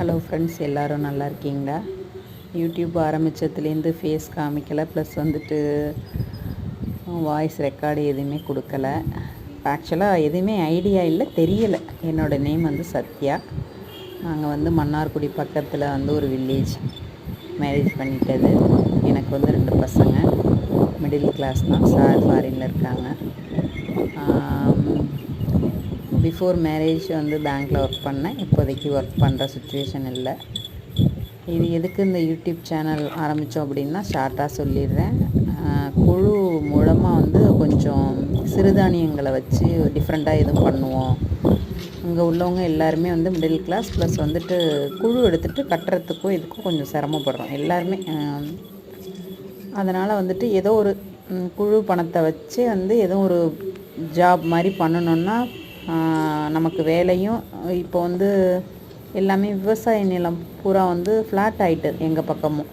Hello friends, எல்லோரும் நல்லா இருக்கீங்களா? யூடியூப் ஆரம்பித்ததுலேருந்து ஃபேஸ் காமிக்கலை, ப்ளஸ் வந்துட்டு வாய்ஸ் ரெக்கார்டு எதுவுமே கொடுக்கல. ஆக்சுவலாக எதுவுமே ஐடியா இல்லை, தெரியலை. என்னோடய நேம் வந்து சத்யா. நாங்கள் வந்து மன்னார்குடி பக்கத்தில் வந்து ஒரு வில்லேஜ். மேரேஜ் பண்ணிட்டது. எனக்கு வந்து 2 பசங்க. மிடில் கிளாஸ் தான். சார் ஃபாரினில் இருக்காங்க. பிஃபோர் மேரேஜ் வந்து பேங்க்கில் ஒர்க் பண்ணேன். இப்போதைக்கு ஒர்க் பண்ணுற சுச்சுவேஷன் இல்லை. இது எதுக்கு இந்த யூடியூப் சேனல் ஆரம்பித்தோம் அப்படின்னா, ஷார்ட்டாக சொல்லிடுறேன். குழு மூலமாக வந்து கொஞ்சம் சிறுதானியங்களை வச்சு டிஃப்ரெண்ட்டாக எதுவும் பண்ணுவோம். அங்கே உள்ளவங்க எல்லாருமே வந்து மிடில் கிளாஸ், ப்ளஸ் வந்துட்டு குழு எடுத்துகிட்டு கட்டுறதுக்கும் இதுக்கும் கொஞ்சம் சிரமப்படுறோம் எல்லாருமே. அதனால் வந்துட்டு ஏதோ ஒரு குழு பணத்தை வச்சு வந்து ஏதோ ஒரு ஜாப் மாதிரி பண்ணணுன்னா நமக்கு வேலையும். இப்போ வந்து எல்லாமே விவசாய நிலம் பூரா வந்து ஃப்ளாட் ஆகிட்டு எங்கள் பக்கமும்.